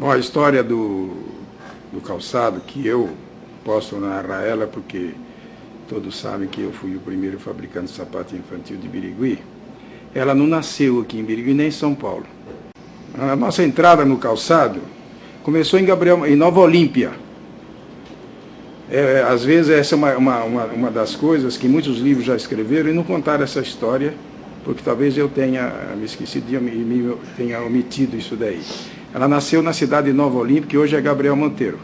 Bom, a história do calçado, que eu posso narrar ela porque todos sabem que eu fui o primeiro fabricante de sapato infantil de Birigui, ela não nasceu aqui em Birigui nem em São Paulo. A nossa entrada no calçado começou em Nova Olímpia. Às vezes essa é uma das coisas que muitos livros já escreveram e não contaram essa história, porque talvez eu tenha me esquecido e tenha omitido isso daí. Ela nasceu na cidade de Nova Olímpia, que hoje é Gabriel Monteiro.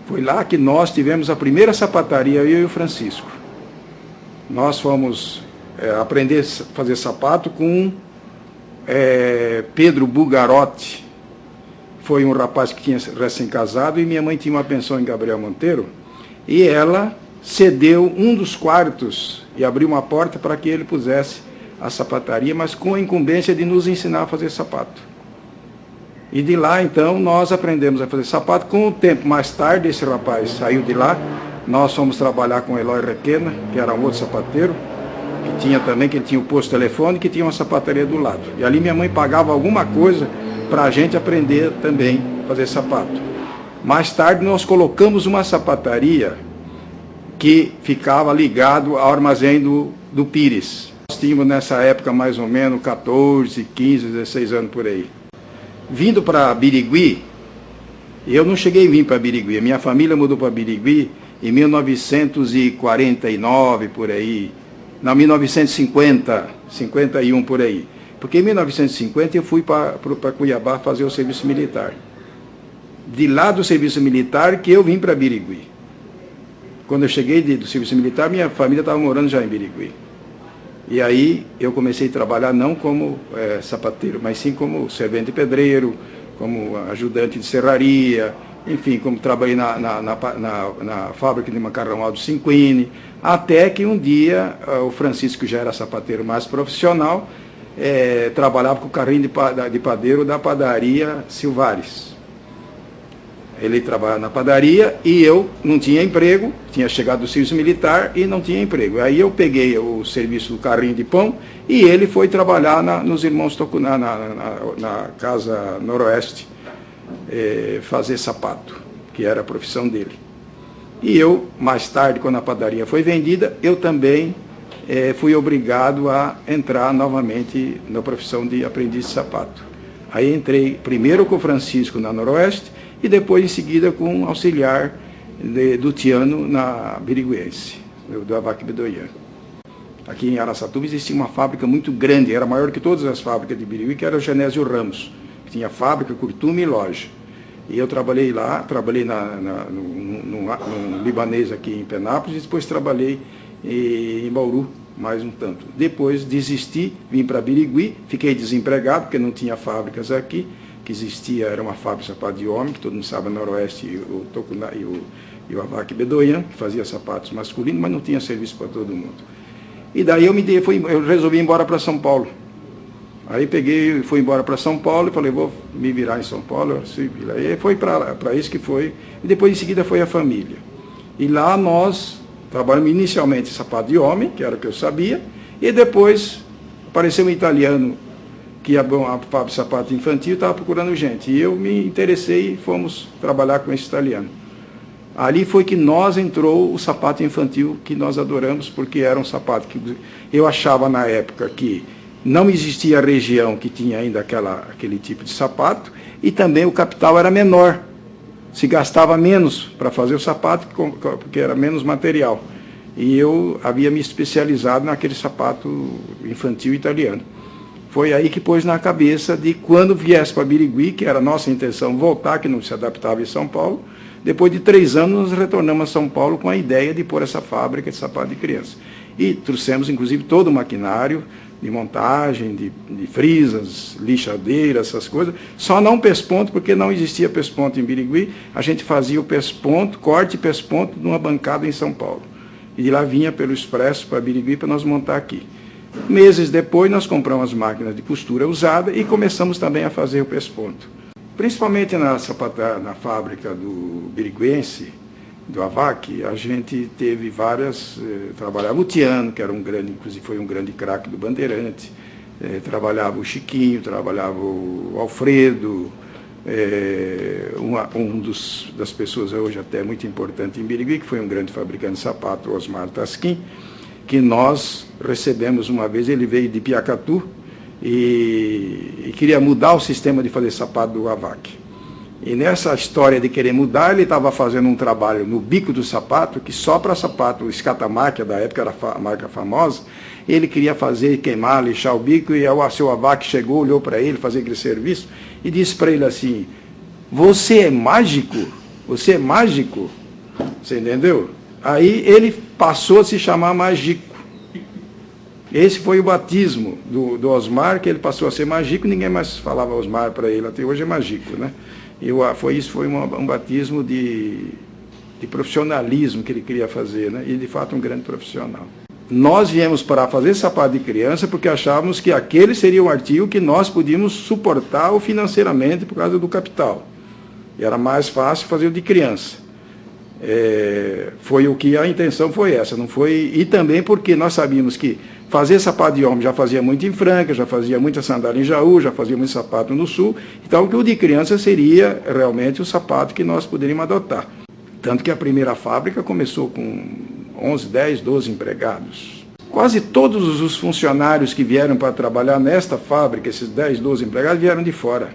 Foi lá que nós tivemos a primeira sapataria, eu e o Francisco. Nós fomos aprender a fazer sapato com Pedro Bugarotti. Foi um rapaz que tinha recém-casado e minha mãe tinha uma pensão em Gabriel Monteiro. E ela cedeu um dos quartos e abriu uma porta para que ele pusesse a sapataria, mas com a incumbência de nos ensinar a fazer sapato. E de lá, então, nós aprendemos a fazer sapato. Com o tempo, mais tarde, esse rapaz saiu de lá. Nós fomos trabalhar com o Eloy Requena, que era um outro sapateiro, que ele tinha o posto telefônico e tinha uma sapataria do lado. E ali minha mãe pagava alguma coisa para a gente aprender também a fazer sapato. Mais tarde, nós colocamos uma sapataria que ficava ligado ao armazém do Pires. Nós tínhamos, nessa época, mais ou menos 14, 15, 16 anos por aí. Vindo para Birigui, eu não cheguei a vir para Birigui, a minha família mudou para Birigui em 1949, por aí, não, 1950, 51 por aí. Porque em 1950 eu fui para Cuiabá fazer o serviço militar. De lá do serviço militar que eu vim para Birigui. Quando eu cheguei do serviço militar, minha família estava morando já em Birigui. E aí eu comecei a trabalhar não como sapateiro, mas sim como servente pedreiro, como ajudante de serraria, enfim, como trabalhei na fábrica de macarrão Aldo Cinquini, até que um dia o Francisco, que já era sapateiro mais profissional, trabalhava com o carrinho de padeiro da padaria Silvares. Ele trabalhava na padaria e eu não tinha emprego, tinha chegado do serviço militar e não tinha emprego. Aí eu peguei o serviço do carrinho de pão e ele foi trabalhar nos Irmãos Tocuná, na Casa Noroeste, fazer sapato, que era a profissão dele. E eu, mais tarde, quando a padaria foi vendida, eu também fui obrigado a entrar novamente na profissão de aprendiz de sapato. Aí entrei primeiro com o Francisco na Noroeste, e depois, em seguida, com um auxiliar do Tiano na Biriguense, do Avac Bedoyan. Aqui em Araçatuba existia uma fábrica muito grande, era maior que todas as fábricas de Birigui, que era o Genésio Ramos, que tinha fábrica, curtume e loja. E eu trabalhei lá, trabalhei num libanês aqui em Penápolis, e depois trabalhei em Bauru, mais um tanto. Depois desisti, vim para Birigui, fiquei desempregado, porque não tinha fábricas aqui, que existia, era uma fábrica de sapato de homem, que todo mundo sabe, na Noroeste, e o Avac Bedoyan, que fazia sapatos masculinos, mas não tinha serviço para todo mundo. E daí eu resolvi ir embora para São Paulo. Aí fui embora para São Paulo e falei, vou me virar em São Paulo. E foi para isso que foi. E depois, em seguida, foi a família. E lá nós trabalhamos inicialmente sapato de homem, que era o que eu sabia, e depois apareceu um italiano que ia a fábrica de sapato infantil, estava procurando gente. E eu me interessei e fomos trabalhar com esse italiano. Ali foi que entrou o sapato infantil, que nós adoramos, porque era um sapato que eu achava na época que não existia região que tinha ainda aquele tipo de sapato, e também o capital era menor. Se gastava menos para fazer o sapato, porque era menos material. E eu havia me especializado naquele sapato infantil italiano. Foi aí que pôs na cabeça de quando viesse para Birigui, que era a nossa intenção voltar, que não se adaptava em São Paulo. Depois de 3 anos, nós retornamos a São Paulo com a ideia de pôr essa fábrica de sapato de criança. E trouxemos, inclusive, todo o maquinário de montagem, de frisas, lixadeiras, essas coisas. Só não pesponto, porque não existia pesponto em Birigui. A gente fazia o pesponto, corte e pesponto numa bancada em São Paulo. E de lá vinha pelo expresso para Birigui para nós montar aqui. Meses depois, nós compramos máquinas de costura usada e começamos também a fazer o pesponto. Principalmente na fábrica do Biriguense, do Avac, a gente teve várias... trabalhava o Tiano, que era inclusive foi um grande craque do Bandeirante, trabalhava o Chiquinho, trabalhava o Alfredo, das pessoas hoje até muito importante em Birigui, que foi um grande fabricante de sapato, Osmar Tasquim, que nós recebemos uma vez. Ele veio de Piacatu e queria mudar o sistema de fazer sapato do AVAC. E nessa história de querer mudar, ele estava fazendo um trabalho no bico do sapato, que só para sapato, o Scatamáquia, da época era a marca famosa, ele queria fazer, queimar, lixar o bico, e o seu AVAC chegou, olhou para ele, fazer aquele serviço, e disse para ele assim: você é mágico? Você é mágico? Você entendeu? Aí ele passou a se chamar Magico. Esse foi o batismo do Osmar, que ele passou a ser Magico, ninguém mais falava Osmar para ele, até hoje é Magico, né? Isso foi um batismo de profissionalismo que ele queria fazer, né? E de fato um grande profissional. Nós viemos para fazer sapato de criança porque achávamos que aquele seria um artigo que nós podíamos suportar financeiramente por causa do capital. E era mais fácil fazer o de criança. Foi o que a intenção foi essa, não foi? E também porque nós sabíamos que fazer sapato de homem já fazia muito em Franca, já fazia muita sandália em Jaú, já fazia muito sapato no Sul, então que o de criança seria realmente o sapato que nós poderíamos adotar. Tanto que a primeira fábrica começou com 11, 10, 12 empregados. Quase todos os funcionários que vieram para trabalhar nesta fábrica, esses 10, 12 empregados, vieram de fora.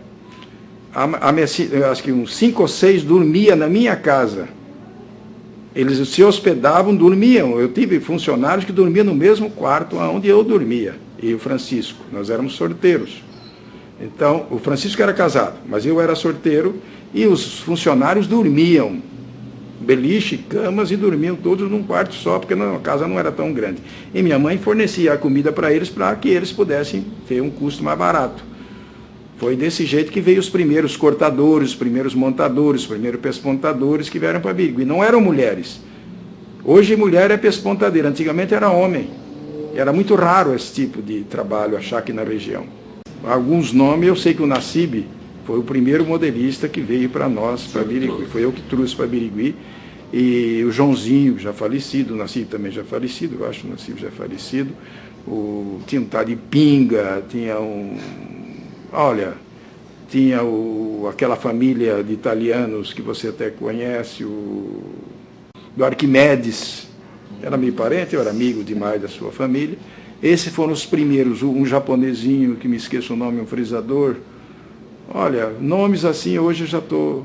Acho que uns 5 ou 6 dormiam na minha casa. Eles se hospedavam, dormiam. Eu tive funcionários que dormiam no mesmo quarto onde eu dormia, e o Francisco. Nós éramos sorteiros. Então, o Francisco era casado, mas eu era sorteiro, e os funcionários dormiam, beliche, camas, e dormiam todos num quarto só, porque a casa não era tão grande. E minha mãe fornecia a comida para que eles pudessem ter um custo mais barato. Foi desse jeito que veio os primeiros cortadores, os primeiros montadores, os primeiros pespontadores que vieram para Birigui. Não eram mulheres. Hoje mulher é pespontadeira, antigamente era homem. Era muito raro esse tipo de trabalho, achar aqui na região. Alguns nomes, eu sei que o Nassib foi o primeiro modelista que veio para nós, para Birigui. Foi eu que trouxe para Birigui. E o Joãozinho, já falecido, o Nassib também já falecido, eu acho o Nassib já falecido. Tinha um tal de Pinga, tinha aquela família de italianos que você até conhece, do Arquimedes, era meu parente, eu era amigo demais da sua família. Esses foram os primeiros, um japonesinho, que me esqueço o nome, um frisador. Olha, nomes assim, hoje eu já estou